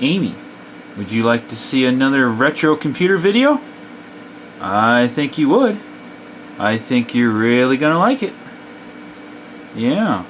Amy, would you like to see another retro computer video? I think you would. I think you're really gonna like it. Yeah.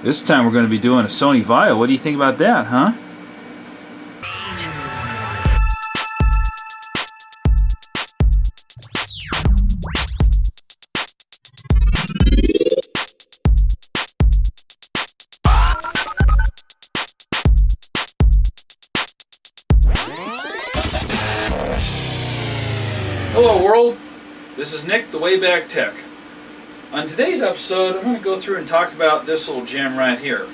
This time we're gonna be doing a Sony Vaio. What do you think about that, huh? Hello world, this is Nick, the Wayback Tech. On today's episode, I'm going to go through and talk about this little gem right here.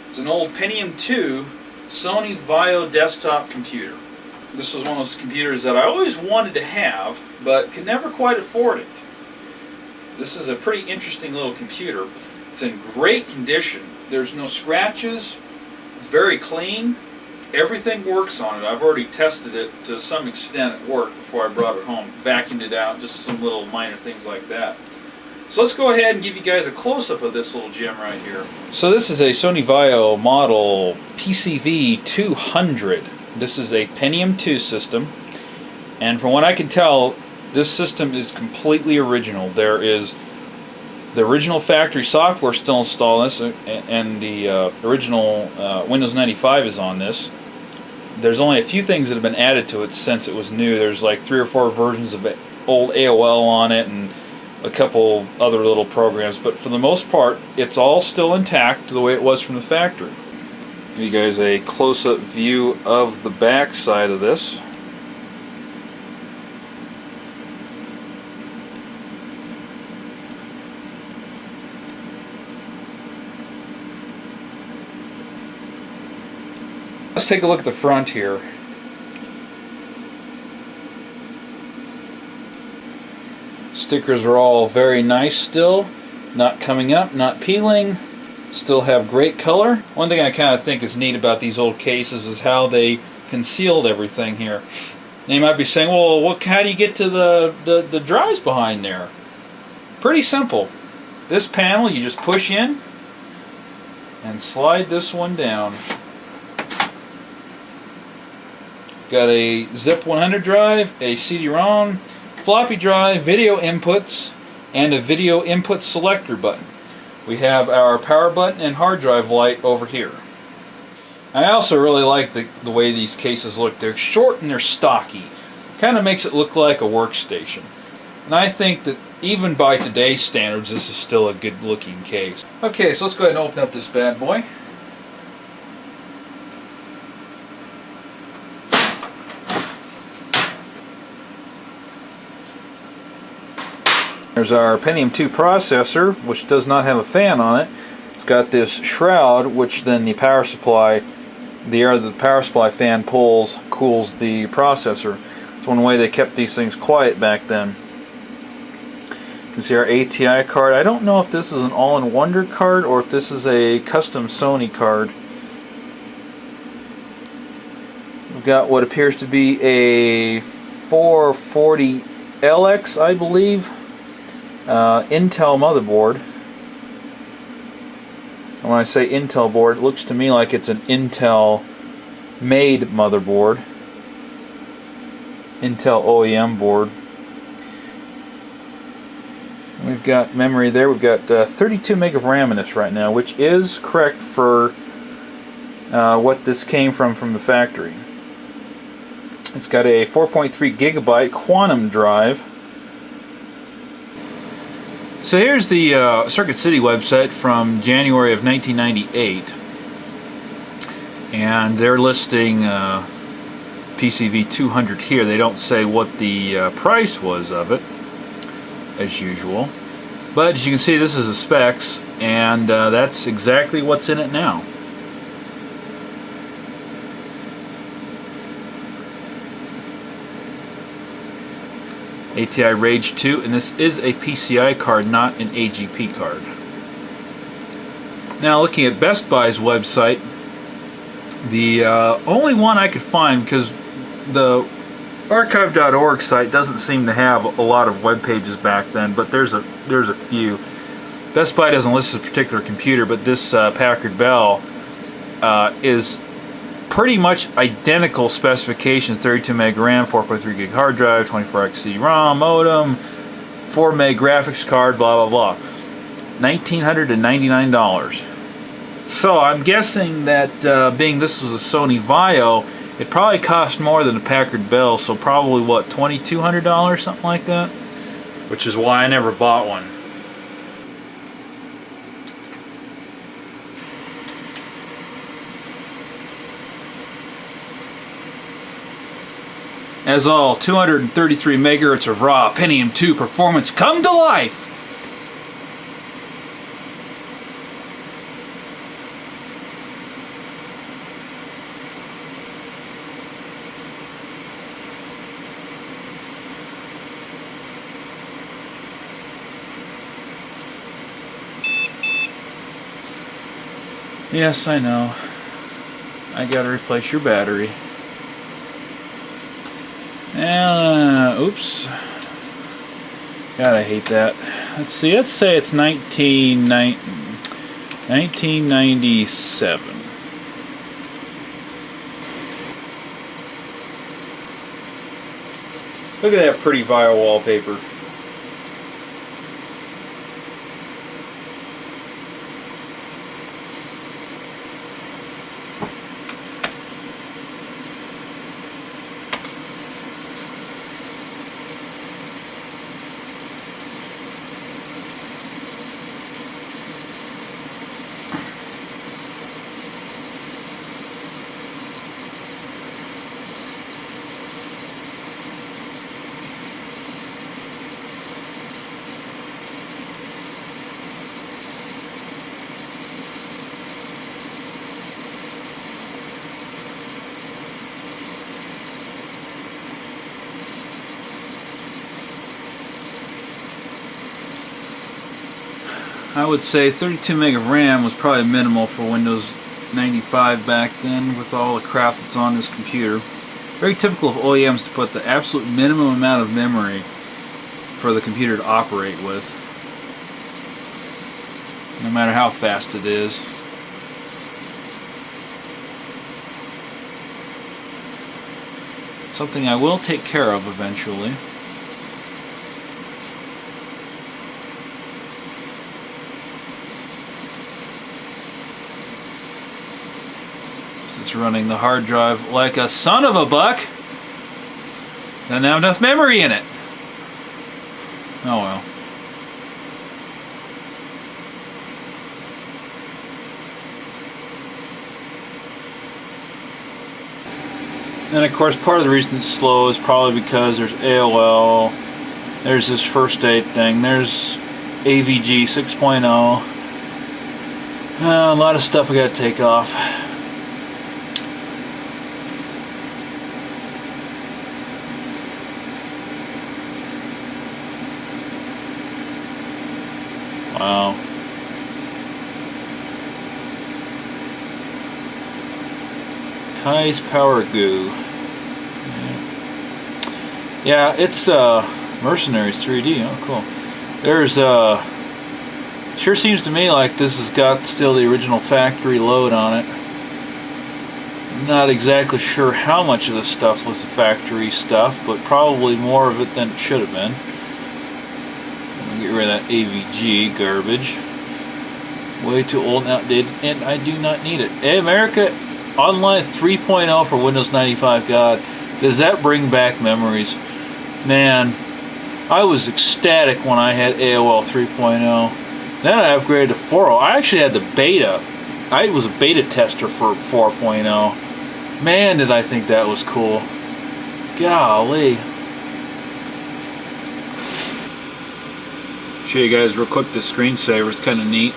It's an old Pentium 2 Sony Vaio desktop computer. This was one of those computers that I always wanted to have, but could never quite afford it. This is a pretty interesting little computer. It's in great condition. There's no scratches. It's very clean. Everything works on it. I've already tested it to some extent at work before I brought it home. Vacuumed it out, just some little minor things like that. So let's go ahead and give you guys a close-up of this little gem right here. So this is a Sony Vaio model PCV-200. This is a Pentium 2 system. And from what I can tell, this system is completely original. There is the original factory software still installed on this, and the original Windows 95 is on this. There's only a few things that have been added to it since it was new. There's like 3 or 4 versions of old AOL on it and a couple other little programs, but for the most part it's all still intact the way it was from the factory. Give you guys a close-up view of the back side of this. Let's take a look at the front here. Stickers are all very nice still, not coming up, not peeling, still have great color. One thing I kind of think is neat about these old cases is how they concealed everything here. Now you might be saying, well, how do you get to the drives behind there? Pretty simple. This panel you just push in and slide this one down. Got a Zip 100 drive, a CD-ROM, floppy drive, video inputs, and a video input selector button. We have our power button and hard drive light over here. I also really like the way these cases look. They're short and they're stocky. Kind of makes it look like a workstation. And I think that even by today's standards, this is still a good looking case. Okay, so let's go ahead and open up this bad boy. There's our Pentium 2 processor, which does not have a fan on it. It's got this shroud, which then the power supply, the air that the power supply fan pulls, cools the processor. It's one way they kept these things quiet back then. You can see our ATI card. I don't know if this is an all-in-wonder card or if this is a custom Sony card. We've got what appears to be a 440LX, I believe. Intel motherboard. And when I say Intel board, it looks to me like it's an Intel made motherboard. Intel OEM board. And we've got memory there. We've got 32 meg of RAM in this right now, which is correct for what this came from the factory. It's got a 4.3 gigabyte quantum drive. So here's the Circuit City website from January of 1998, and they're listing PCV-200 here. They don't say what the price was of it, as usual, but as you can see, this is the specs, and that's exactly what's in it now. ATI Rage 2, and this is a PCI card, not an AGP card. Now looking at Best Buy's website, the only one I could find, because the archive.org site doesn't seem to have a lot of web pages back then, but there's a few. Best Buy doesn't list a particular computer, but this Packard Bell is pretty much identical specifications: 32 meg RAM, 4.3 gig hard drive, 24x CD-ROM, modem, 4 meg graphics card, blah blah blah. $1,999. So I'm guessing that being this was a Sony Vaio, it probably cost more than a Packard Bell, so probably what, $2,200, something like that? Which is why I never bought one. As all 233 megahertz of raw Pentium 2 performance come to life. Yes, I know. I gotta replace your battery. Oops. God, I hate that. Let's see, let's say it's 1997. Look at that pretty Vaio wallpaper. I would say 32 meg of RAM was probably minimal for Windows 95 back then with all the crap that's on this computer. Very typical of OEMs to put the absolute minimum amount of memory for the computer to operate with, no matter how fast it is. Something I will take care of eventually. It's running the hard drive like a son of a buck. Doesn't have enough memory in it. Oh well. And of course part of the reason it's slow is probably because there's AOL, there's this first aid thing, there's AVG 6.0, a lot of stuff I gotta take off. Wow. Kai's Power Goo. Yeah, it's Mercenaries 3D. Oh, cool. There's sure seems to me like this has got still the original factory load on it. I'm not exactly sure how much of this stuff was the factory stuff, but probably more of it than it should have been. Get rid of that AVG garbage. Way too old and outdated, and I do not need it. Hey, America Online 3.0 for Windows 95. God, does that bring back memories? Man, I was ecstatic when I had AOL 3.0. Then I upgraded to 4.0. I actually had the beta. I was a beta tester for 4.0. Man, did I think that was cool. Golly. Show you guys real quick the screensaver. It's kind of neat.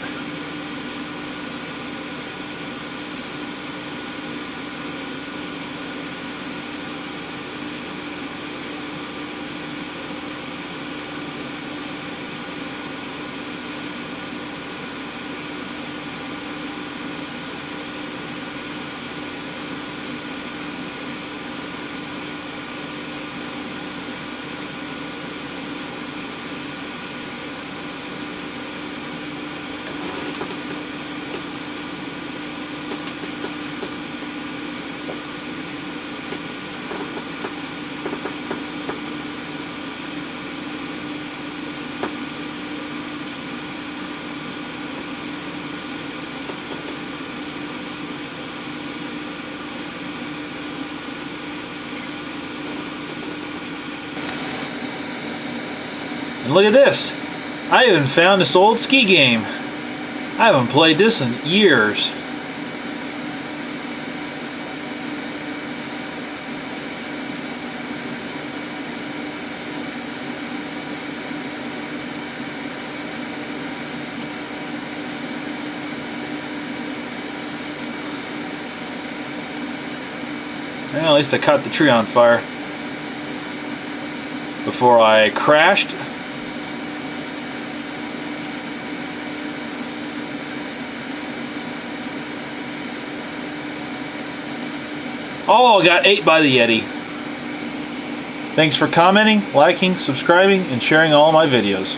And look at this. I even found this old ski game. I haven't played this in years. Well, at least I caught the tree on fire before I crashed. Oh, I got ate by the Yeti. Thanks for commenting, liking, subscribing, and sharing all my videos.